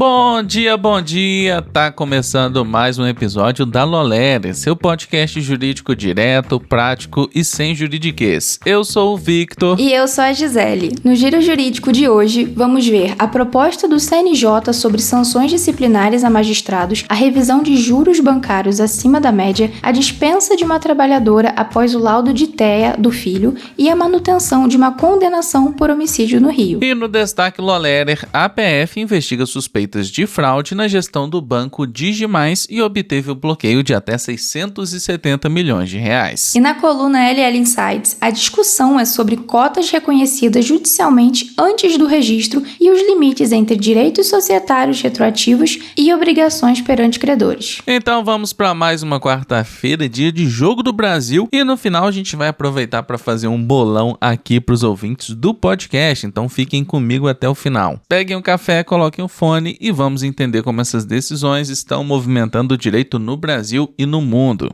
Bom dia! Tá começando mais um episódio da Lolerer, seu podcast jurídico direto, prático e sem juridiquês. Eu sou o Victor. E eu sou a Gisele. No Giro Jurídico de hoje, vamos ver a proposta do CNJ sobre sanções disciplinares a magistrados, a revisão de juros bancários acima da média, a dispensa de uma trabalhadora após o laudo de TEA do filho e a manutenção de uma condenação por homicídio no Rio. E no destaque Lolerer, a PF investiga suspeitas de fraude na gestão do banco Digimais e obteve o bloqueio de até 670 milhões de reais. E na coluna LL Insights, a discussão é sobre cotas reconhecidas judicialmente antes do registro e os limites entre direitos societários retroativos e obrigações perante credores. Então vamos para mais uma quarta-feira, dia de Jogo do Brasil, e no final a gente vai aproveitar para fazer um bolão aqui para os ouvintes do podcast, então fiquem comigo até o final. Peguem um café, coloquem o fone e vamos entender como essas decisões estão movimentando o direito no Brasil e no mundo.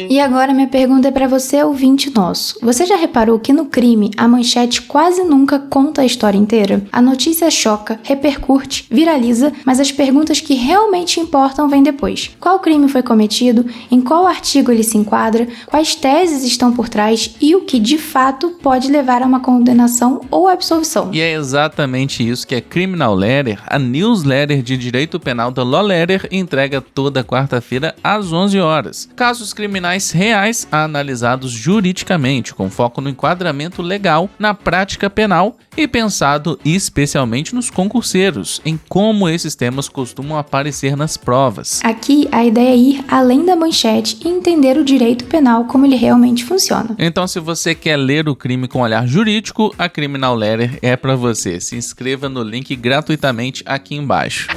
E agora minha pergunta é para você, ouvinte nosso. Você já reparou que no crime a manchete quase nunca conta a história inteira? A notícia choca, repercute, viraliza, mas as perguntas que realmente importam vêm depois. Qual crime foi cometido? Em qual artigo ele se enquadra? Quais teses estão por trás? E o que de fato pode levar a uma condenação ou absolvição? E é exatamente isso que a Criminal Letter, a newsletter de direito penal da Lolerer, entrega toda quarta-feira às 11 horas. Casos criminais reais analisados juridicamente, com foco no enquadramento legal, na prática penal e pensado especialmente nos concurseiros, em como esses temas costumam aparecer nas provas. Aqui a ideia é ir além da manchete e entender o direito penal como ele realmente funciona. Então, se você quer ler o crime com olhar jurídico, a Criminal Letter é para você. Se inscreva no link gratuitamente aqui embaixo.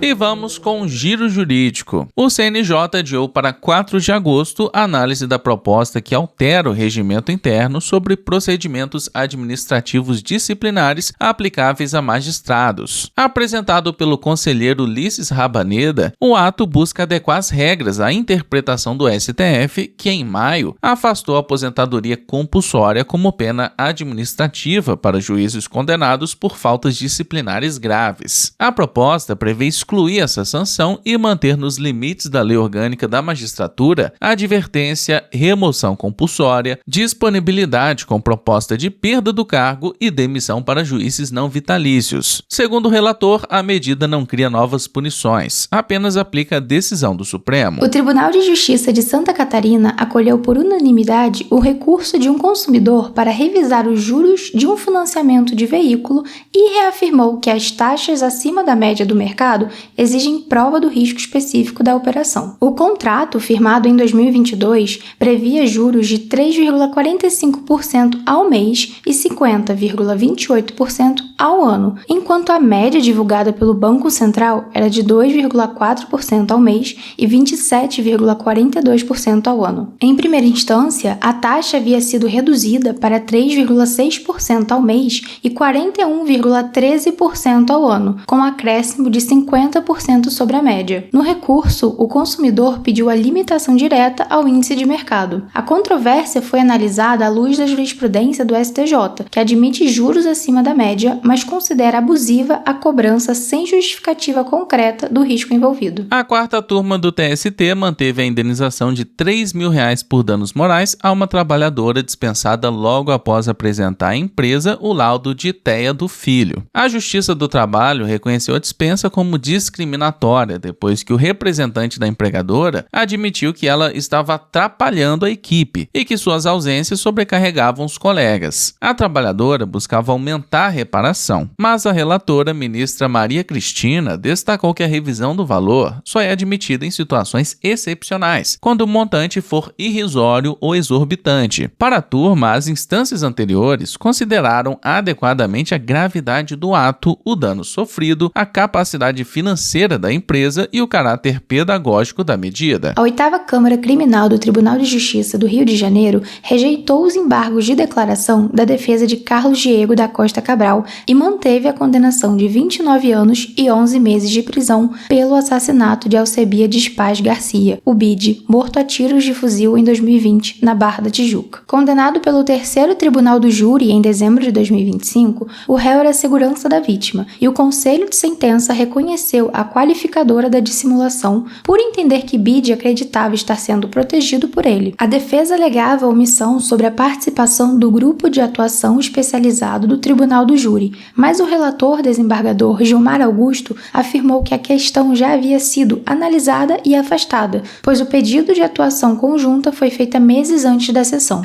E vamos com o giro jurídico. O CNJ adiou para 4 de agosto a análise da proposta que altera o regimento interno sobre procedimentos administrativos disciplinares aplicáveis a magistrados. Apresentado pelo conselheiro Ulisses Rabaneda, o ato busca adequar as regras à interpretação do STF, que em maio afastou a aposentadoria compulsória como pena administrativa para juízes condenados por faltas disciplinares graves. A proposta prevê excluir essa sanção e manter nos limites da Lei Orgânica da Magistratura a advertência, remoção compulsória, disponibilidade com proposta de perda do cargo e demissão para juízes não vitalícios. Segundo o relator, a medida não cria novas punições, apenas aplica a decisão do Supremo. O Tribunal de Justiça de Santa Catarina acolheu por unanimidade o recurso de um consumidor para revisar os juros de um financiamento de veículo e reafirmou que as taxas acima da média do mercado exigem prova do risco específico da operação. O contrato, firmado em 2022, previa juros de 3,45% ao mês e 50,28% ao ano, enquanto a média divulgada pelo Banco Central era de 2,4% ao mês e 27,42% ao ano. Em primeira instância, a taxa havia sido reduzida para 3,6% ao mês e 41,13% ao ano, com acréscimo de 50% sobre a média. No recurso, o consumidor pediu a limitação direta ao índice de mercado. A controvérsia foi analisada à luz da jurisprudência do STJ, que admite juros acima da média, mas considera abusiva a cobrança sem justificativa concreta do risco envolvido. A quarta turma do TST manteve a indenização de R$3.000 por danos morais a uma trabalhadora dispensada logo após apresentar à empresa o laudo de TEA do filho. A Justiça do Trabalho reconheceu a dispensa como discriminatória depois que o representante da empregadora admitiu que ela estava atrapalhando a equipe e que suas ausências sobrecarregavam os colegas. A trabalhadora buscava aumentar a reparação, mas a relatora, ministra Maria Cristina, destacou que a revisão do valor só é admitida em situações excepcionais, quando o montante for irrisório ou exorbitante. Para a turma, as instâncias anteriores consideraram adequadamente a gravidade do ato, o dano sofrido, a capacidade financeira financeira da empresa e o caráter pedagógico da medida. A 8ª Câmara Criminal do Tribunal de Justiça do Rio de Janeiro rejeitou os embargos de declaração da defesa de Carlos Diego da Costa Cabral e manteve a condenação de 29 anos e 11 meses de prisão pelo assassinato de Alcebiades Paz Garcia, o BID, morto a tiros de fuzil em 2020, na Barra da Tijuca. Condenado pelo 3º Tribunal do Júri em dezembro de 2025, o réu era a segurança da vítima, e o Conselho de Sentença reconheceu a qualificadora da dissimulação por entender que BID acreditava estar sendo protegido por ele. A defesa alegava omissão sobre a participação do Grupo de Atuação Especializado do Tribunal do Júri, mas o relator desembargador Gilmar Augusto afirmou que a questão já havia sido analisada e afastada, pois o pedido de atuação conjunta foi feita meses antes da sessão.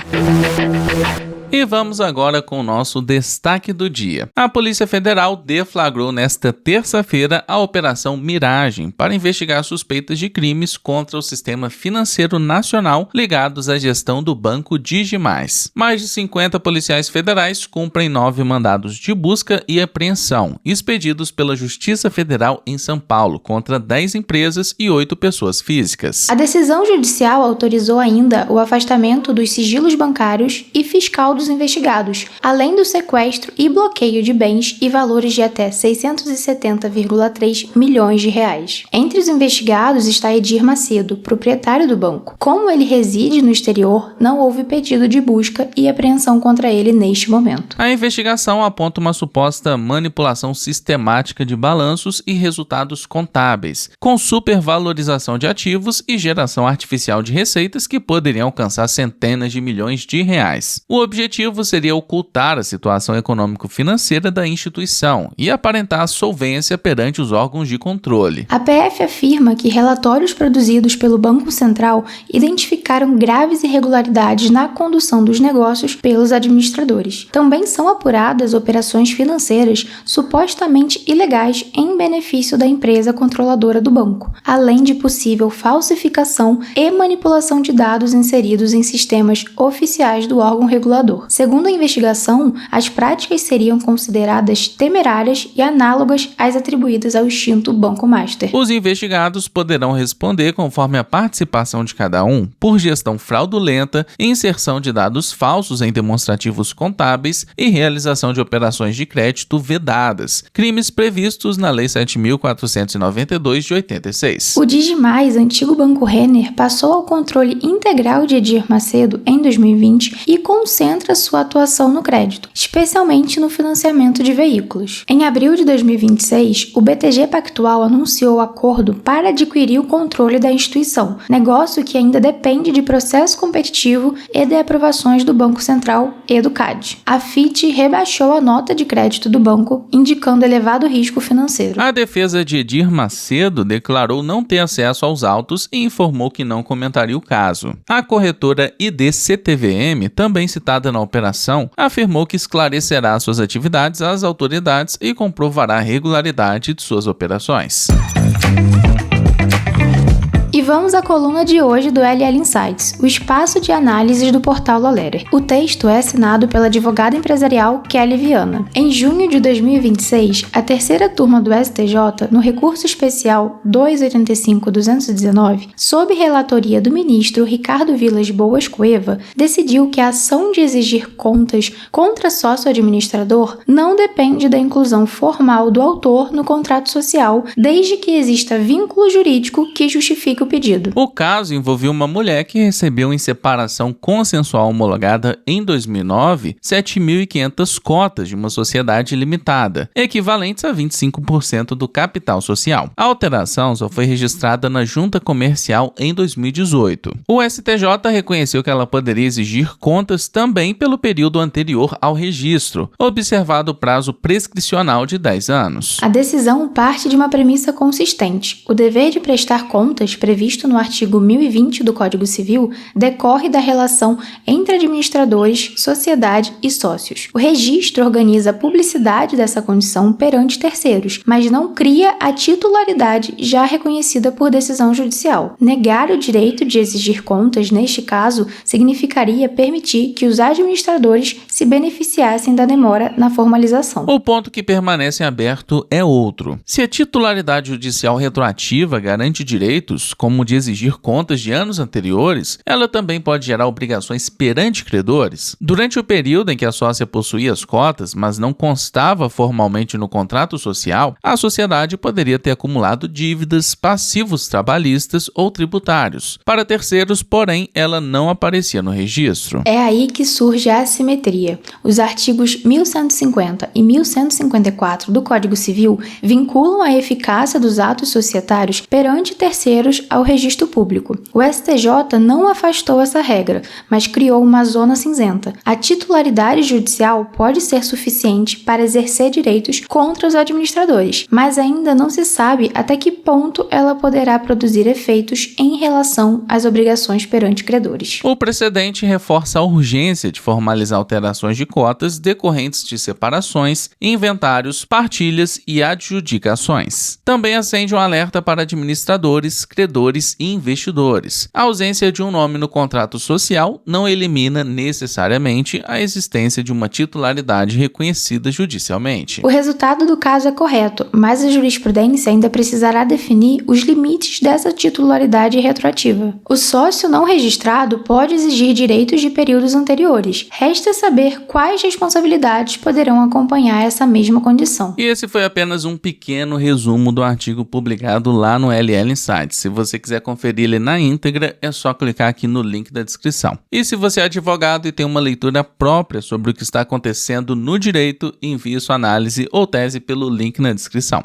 E vamos agora com o nosso destaque do dia. A Polícia Federal deflagrou nesta terça-feira a Operação Miragem para investigar suspeitas de crimes contra o sistema financeiro nacional ligados à gestão do Banco Digimais. Mais de 50 policiais federais cumprem 9 mandados de busca e apreensão, expedidos pela Justiça Federal em São Paulo contra 10 empresas e 8 pessoas físicas. A decisão judicial autorizou ainda o afastamento dos sigilos bancários e fiscal dos investigados, além do sequestro e bloqueio de bens e valores de até 670,3 milhões de reais. Entre os investigados está Edir Macedo, proprietário do banco. Como ele reside no exterior, não houve pedido de busca e apreensão contra ele neste momento. A investigação aponta uma suposta manipulação sistemática de balanços e resultados contábeis, com supervalorização de ativos e geração artificial de receitas que poderiam alcançar centenas de milhões de reais. O objetivo seria ocultar a situação econômico-financeira da instituição e aparentar a solvência perante os órgãos de controle. A PF afirma que relatórios produzidos pelo Banco Central identificaram graves irregularidades na condução dos negócios pelos administradores. Também são apuradas operações financeiras supostamente ilegais em benefício da empresa controladora do banco, além de possível falsificação e manipulação de dados inseridos em sistemas oficiais do órgão regulador. Segundo a investigação, as práticas seriam consideradas temerárias e análogas às atribuídas ao extinto Banco Master. Os investigados poderão responder conforme a participação de cada um por gestão fraudulenta, inserção de dados falsos em demonstrativos contábeis e realização de operações de crédito vedadas, crimes previstos na Lei 7.492 de 86. O Digimais, antigo Banco Renner, passou ao controle integral de Edir Macedo em 2020 e concentra sua atuação no crédito, especialmente no financiamento de veículos. Em abril de 2026, o BTG Pactual anunciou o acordo para adquirir o controle da instituição, negócio que ainda depende de processo competitivo e de aprovações do Banco Central e do CAD. A Fitch rebaixou a nota de crédito do banco, indicando elevado risco financeiro. A defesa de Edir Macedo declarou não ter acesso aos autos e informou que não comentaria o caso. A corretora IDCTVM, também citada na operação, afirmou que esclarecerá suas atividades às autoridades e comprovará a regularidade de suas operações. E vamos à coluna de hoje do LL Insights, o espaço de análises do portal Lohlerer. O texto é assinado pela advogada empresarial Kelly Viana. Em junho de 2026, a terceira turma do STJ, no recurso especial 285-219, sob relatoria do ministro Ricardo Vilas Boas Cueva, decidiu que a ação de exigir contas contra sócio-administrador não depende da inclusão formal do autor no contrato social, desde que exista vínculo jurídico que justifique o pedido. O caso envolveu uma mulher que recebeu em separação consensual homologada em 2009 7.500 cotas de uma sociedade limitada, equivalentes a 25% do capital social. A alteração só foi registrada na Junta Comercial em 2018. O STJ reconheceu que ela poderia exigir contas também pelo período anterior ao registro, observado o prazo prescricional de 10 anos. A decisão parte de uma premissa consistente. O dever de prestar contas previsto no artigo 1020 do Código Civil decorre da relação entre administradores, sociedade e sócios. O registro organiza a publicidade dessa condição perante terceiros, mas não cria a titularidade já reconhecida por decisão judicial. Negar o direito de exigir contas, neste caso, significaria permitir que os administradores se beneficiassem da demora na formalização. O ponto que permanece aberto é outro. Se a titularidade judicial retroativa garante direitos, como o de exigir contas de anos anteriores, ela também pode gerar obrigações perante credores. Durante o período em que a sócia possuía as cotas, mas não constava formalmente no contrato social, a sociedade poderia ter acumulado dívidas, passivos trabalhistas ou tributários. Para terceiros, porém, ela não aparecia no registro. É aí que surge a assimetria. Os artigos 1150 e 1154 do Código Civil vinculam a eficácia dos atos societários perante terceiros ao registro público. O STJ não afastou essa regra, mas criou uma zona cinzenta. A titularidade judicial pode ser suficiente para exercer direitos contra os administradores, mas ainda não se sabe até que ponto ela poderá produzir efeitos em relação às obrigações perante credores. O precedente reforça a urgência de formalizar alterações de cotas decorrentes de separações, inventários, partilhas e adjudicações. Também acende um alerta para administradores, credores e investidores. A ausência de um nome no contrato social não elimina necessariamente a existência de uma titularidade reconhecida judicialmente. O resultado do caso é correto, mas a jurisprudência ainda precisará definir os limites dessa titularidade retroativa. O sócio não registrado pode exigir direitos de períodos anteriores. Resta saber quais responsabilidades poderão acompanhar essa mesma condição. E esse foi apenas um pequeno resumo do artigo publicado lá no LL Insights. Se você quiser conferir ele na íntegra, é só clicar aqui no link da descrição. E se você é advogado e tem uma leitura própria sobre o que está acontecendo no direito, envie sua análise ou tese pelo link na descrição.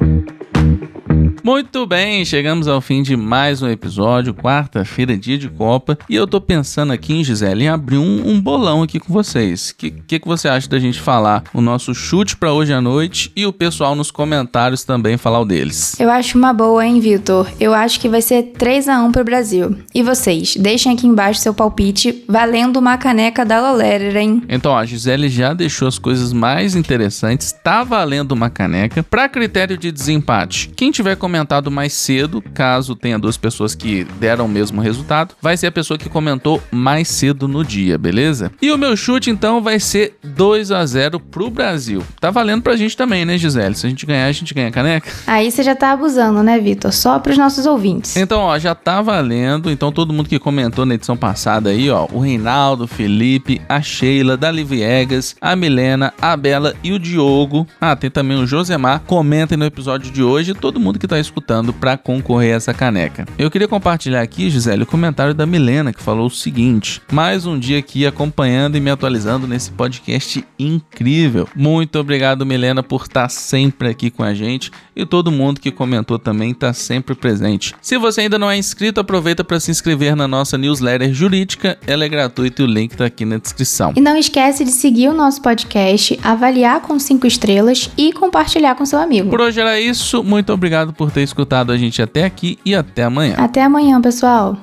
Muito bem, chegamos ao fim de mais um episódio, quarta-feira, dia de Copa, e eu tô pensando aqui, Gisele, em abrir um bolão aqui com vocês. O que você acha da gente falar o nosso chute pra hoje à noite e o pessoal nos comentários também falar o deles? Eu acho uma boa, hein, Vitor? Eu acho que vai ser 3-1 pro Brasil. E vocês? Deixem aqui embaixo seu palpite, valendo uma caneca da Lolerer, hein? Então, a Gisele já deixou as coisas mais interessantes, tá valendo uma caneca. Pra critério de desempate, quem tiver comentado mais cedo, caso tenha duas pessoas que deram o mesmo resultado, vai ser a pessoa que comentou mais cedo no dia, beleza? E o meu chute, então, vai ser 2-0 pro Brasil. Tá valendo pra gente também, né, Gisele? Se a gente ganhar, a gente ganha a caneca. Aí você já tá abusando, né, Vitor? Só pros nossos ouvintes. Então, ó, já tá valendo. Então, todo mundo que comentou na edição passada aí, ó, o Reinaldo, o Felipe, a Sheila, Dali Viegas, a Milena, a Bela e o Diogo. Ah, tem também o Josemar. Comentem no episódio de hoje, todo mundo que tá escutando para concorrer a essa caneca. Eu queria compartilhar aqui, Gisele, o comentário da Milena, que falou o seguinte: mais um dia aqui acompanhando e me atualizando nesse podcast incrível. Muito obrigado, Milena, por estar sempre aqui com a gente, e todo mundo que comentou também está sempre presente. Se você ainda não é inscrito, aproveita para se inscrever na nossa newsletter jurídica, ela é gratuita e o link está aqui na descrição. E não esquece de seguir o nosso podcast, avaliar com 5 estrelas e compartilhar com seu amigo. Por hoje era isso, muito obrigado por ter escutado a gente até aqui e até amanhã. Até amanhã, pessoal!